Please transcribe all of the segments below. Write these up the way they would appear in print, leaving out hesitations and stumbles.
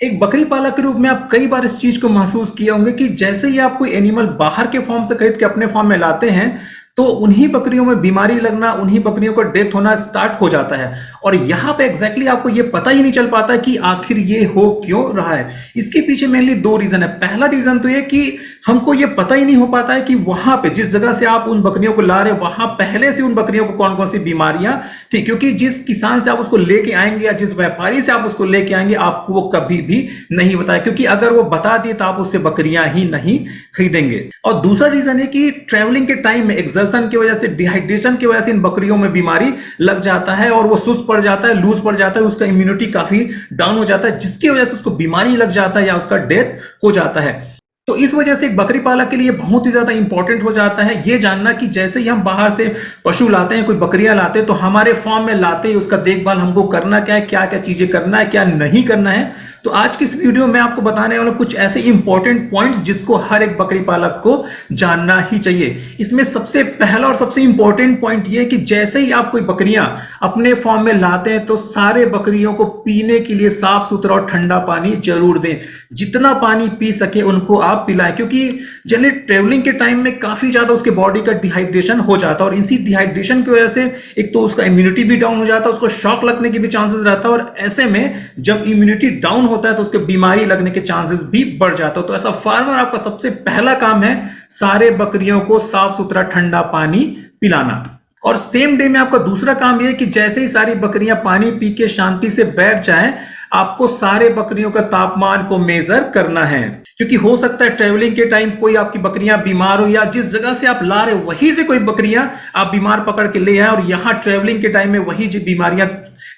एक बकरी पालक के रूप में आप कई बार इस चीज को महसूस किए होंगे कि जैसे ही आप कोई एनिमल बाहर के फॉर्म से खरीद के अपने फॉर्म में लाते हैं तो उन्हीं बकरियों में बीमारी लगना, उन्हीं बकरियों का डेथ होना स्टार्ट हो जाता है। और यहां पे एग्जैक्टली आपको ये पता ही नहीं चल पाता कि आखिर ये हो क्यों रहा है। इसके पीछे मेनली दो रीजन है। पहला रीजन तो ये कि हमको ये पता ही नहीं हो पाता है कि वहां पे जिस जगह से आप उन बकरियों को ला रहे हो वहां पहले से उन बकरियों को कौन कौन सी बीमारियां थी, क्योंकि जिस किसान से आप उसको लेके आएंगे या जिस व्यापारी से आप उसको लेके आएंगे आपको वो कभी भी नहीं बताया, क्योंकि अगर वो बता दिए तो आप उससे बकरियां ही नहीं खरीदेंगे। और दूसरा रीजन है कि ट्रेवलिंग के टाइम में एक्सर्शन की वजह से, डिहाइड्रेशन की वजह से इन बकरियों में बीमारी लग जाता है और वो सुस्त पड़ जाता है, लूज पड़ जाता है, उसका इम्यूनिटी काफी डाउन हो जाता है, जिसकी वजह से उसको बीमारी लग जाता है या उसका डेथ हो जाता है। तो इस वजह से एक बकरी पालक के लिए बहुत ही ज्यादा इंपॉर्टेंट हो जाता है ये जानना कि जैसे ही हम बाहर से पशु लाते हैं, कोई बकरियां लाते हैं, तो हमारे फार्म में लाते ही उसका देखभाल हमको करना क्या है, क्या क्या चीजें करना है, क्या नहीं करना है। तो आज की इस वीडियो में आपको बताने वाला कुछ ऐसे इंपॉर्टेंट पॉइंट्स जिसको हर एक बकरी पालक को जानना ही चाहिए। इसमें सबसे पहला और सबसे इंपॉर्टेंट पॉइंट ये कि जैसे ही आप कोई बकरियां अपने फार्म में लाते हैं तो सारे बकरियों को पीने के लिए साफ सुथरा और ठंडा पानी जरूर दें। जितना पानी पी सके उनको आप पिलाएं, क्योंकि जनरली ट्रेवलिंग के टाइम में काफी ज्यादा उसके बॉडी का डिहाइड्रेशन हो जाता है और इसी डिहाइड्रेशन की वजह से एक तो उसका इम्यूनिटी भी डाउन हो जाता है, उसको शॉक लगने के भी चांसेस रहता है, और ऐसे में जब इम्यूनिटी डाउन होता है तो उसके बीमारी लगने के चांसेस भी बढ़ जाता है। तो ऐसा फार्मर आपका सबसे पहला काम है सारे बकरियों को साफ सुथरा ठंडा पानी पिलाना। और सेम डे में आपका दूसरा काम यह है कि जैसे ही सारी बकरियां पानी पी के शांति से बैठ जाएं, आपको सारे बकरियों का तापमान को मेजर करना है, क्योंकि हो सकता है ट्रेवलिंग के टाइम कोई आपकी बकरियां बीमार हो या जिस जगह से आप ला रहे हो वहीं से कोई बकरियां आप बीमार पकड़ के ले आए और यहां ट्रेवलिंग के टाइम में वही बीमारियां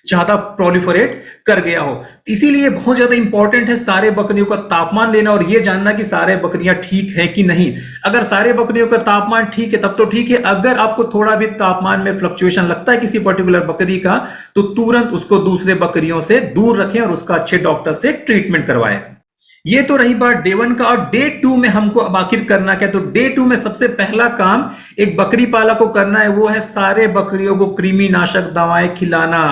ज्यादा प्रोलिफरेट कर गया हो। इसीलिए बहुत ज्यादा इंपॉर्टेंट है सारे बकरियों का तापमान लेना और यह जानना कि सारे बकरियां ठीक है कि नहीं। अगर सारे बकरियों का तापमान ठीक है तब तो ठीक है, अगर आपको थोड़ा भी तापमान में फ्लक्चुएशन लगता है किसी पर्टिकुलर बकरी का तो तुरंत उसको दूसरे बकरियों से दूर रखें और उसका अच्छे डॉक्टर से ट्रीटमेंट करवाएं। ये तो रही बात डे 1 का। और डे 2 में हमको अब आखिर करना क्या है, तो डे 2 में सबसे पहला काम एक बकरी पालक को करना है वो है सारे बकरियों को कृमि नाशक दवाएं खिलाना।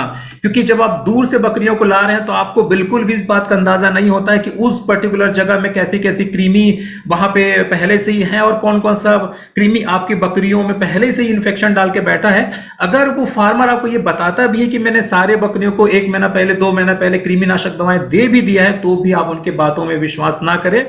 क्योंकि जब आप दूर से बकरियों को ला रहे हैं तो आपको बिल्कुल भी इस बात का अंदाजा नहीं होता है कि उस पर्टिकुलर जगह में कैसी कैसी कृमि वहां पे पहले से ही है और कौन कौन सा कृमि आपकी बकरियों में पहले से ही इंफेक्शन डाल के बैठा है। अगर वो फार्मर आपको ये बताता भी है कि मैंने सारे बकरियों को 1 महीना पहले 2 महीना पहले कृमि नाशक दवाएं दे भी दिया है, तो भी आप उनके बातों में विश्वास ना करें।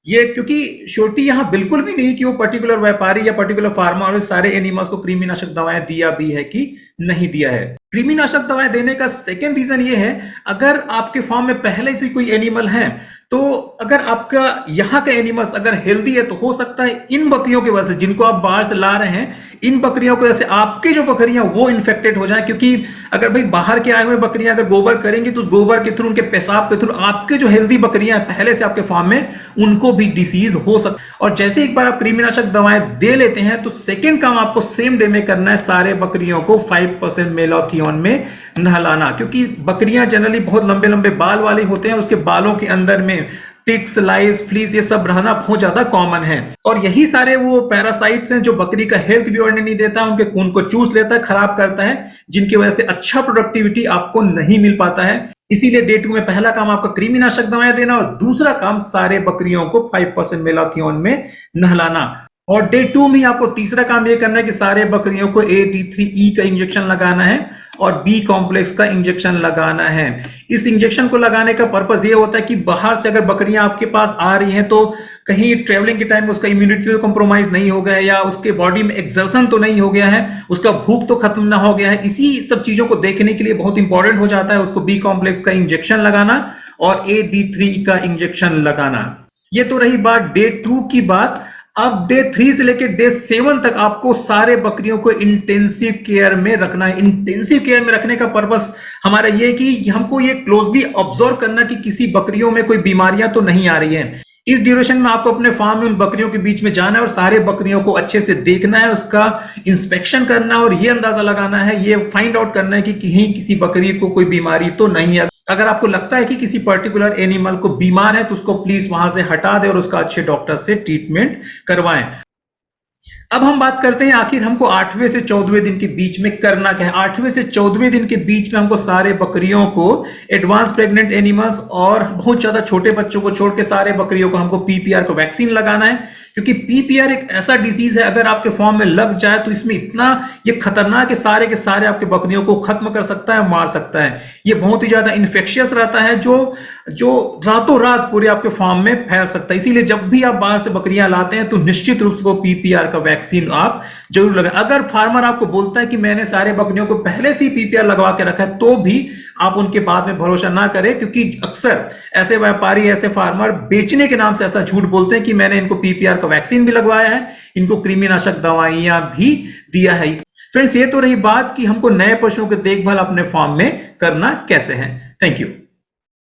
ये क्योंकि श्योरिटी यहां बिल्कुल भी नहीं कि वो पर्टिकुलर व्यापारी या पर्टिकुलर फार्मर सारे एनिमल्स को कृमिनाशक दवाएं दिया भी है कि नहीं दिया है। कृमिनाशक दवाएं देने का सेकंड रीजन ये है, अगर आपके फार्म में पहले से कोई एनिमल है तो अगर आपका यहाँ का एनिमल्स अगर हेल्दी है तो हो सकता है इन बकरियों की वजह से जिनको आप बाहर से ला रहे हैं, इन बकरियों की वजह से आपके जो बकरियां वो इन्फेक्टेड हो जाए। क्योंकि अगर भाई बाहर के आए हुए बकरियां अगर गोबर करेंगी तो उस गोबर के थ्रू, उनके पेशाब के थ्रू आपके जो हेल्दी बकरियां पहले से आपके फार्म में उनको भी डिसीज हो सकता है। और जैसे एक बार आप कृमिनाशक दवाएं दे लेते हैं तो सेकेंड काम आपको सेम डे में करना है सारे बकरियों को 5% मेलाथियोन में नहलाना। क्योंकि बकरियां जनरली बहुत लंबे लंबे बाल वाले होते हैं, उसके बालों के अंदर में टिक्स, लाइस, फ्लीस ये सब रहना बहुत ज्यादा कॉमन है। और यही सारे वो पैरासाइट्स हैं जो बकरी का हेल्थ भी बढ़ने नहीं देता, उनके खून को चूस लेता है, खराब करता है, जिनकी वजह से अच्छा प्रोडक्टिविटी आपको नहीं मिल पाता है। इसीलिए डे 2 में पहला काम आपका कृमिनाशक दवाएं देना और दूसरा काम सारे बकरियों को 5% मेलाथियोन में नहलाना। और डे 2 में आपको तीसरा काम यह करना है कि सारे बकरियों को AD3E का इंजेक्शन लगाना है और B कॉम्प्लेक्स का इंजेक्शन लगाना है। इस इंजेक्शन को लगाने का पर्पस ये होता है कि बाहर से अगर बकरियां आपके पास आ रही हैं तो कहीं ट्रेवलिंग के टाइम में उसका इम्यूनिटी तो कॉम्प्रोमाइज नहीं हो गया है या उसके बॉडी में एक्सर्शन तो नहीं हो गया है, उसका भूख तो खत्म ना हो गया है। इसी सब चीजों को देखने के लिए बहुत इंपॉर्टेंट हो जाता है उसको B कॉम्प्लेक्स का इंजेक्शन लगाना और AD3 का इंजेक्शन लगाना। ये तो रही बात डे 2 की बात। अब डे 3 से लेकर डे 7 तक आपको सारे बकरियों को इंटेंसिव केयर में रखना है। इंटेंसिव केयर में रखने का पर्पस हमारा ये कि हमको ये क्लोजली ऑब्जर्व करना कि किसी बकरियों में कोई बीमारियां तो नहीं आ रही हैं। इस ड्यूरेशन में आपको अपने फार्म में उन बकरियों के बीच में जाना है और सारे बकरियों को अच्छे से देखना है, उसका इंस्पेक्शन करना है और ये अंदाजा लगाना है, ये फाइंड आउट करना है कि कहीं किसी बकरी को कोई बीमारी तो नहीं है। अगर आपको लगता है कि किसी पर्टिकुलर एनिमल को बीमार है तो उसको प्लीज वहां से हटा दें और उसका अच्छे डॉक्टर से ट्रीटमेंट करवाएं। अब हम बात करते हैं आखिर हमको 8वें से 14वें दिन के बीच में करना क्या है। 8वें से 14वें दिन के बीच में हमको सारे बकरियों को, एडवांस प्रेग्नेंट एनिमल्स और बहुत ज्यादा छोटे बच्चों को छोड़ के सारे बकरियों को हमको पीपीआर को वैक्सीन लगाना है, क्योंकि पीपीआर एक ऐसा डिजीज है, अगर आपके फॉर्म में लग जाए तो इसमें इतना ये खतरनाक है, सारे के सारे आपके बकरियों को खत्म कर सकता है, मार सकता है। ये बहुत ही ज्यादा इन्फेक्शियस रहता है, जो जो रातों रात पूरे आपके फार्म में फैल सकता है। इसीलिए जब भी आप बाहर से बकरियां लाते हैं तो निश्चित रूप से पीपीआर का वैक्सीन आप जरूर लगाएं। अगर फार्मर आपको बोलता है कि मैंने सारे बकरियों को पहले से ही पीपीआर लगवा के रखा है, तो भी आप उनके बात में भरोसा ना करें, क्योंकि अक्सर ऐसे व्यापारी, ऐसे फार्मर बेचने के नाम से ऐसा झूठ बोलते हैं कि मैंने इनको पीपीआर का वैक्सीन भी लगवाया है, इनको कृमिनाशक दवाइयां भी दिया है। फ्रेंड्स, ये तो रही बात कि हमको नए पशुओं की देखभाल अपने फार्म में करना कैसे है। Thank you.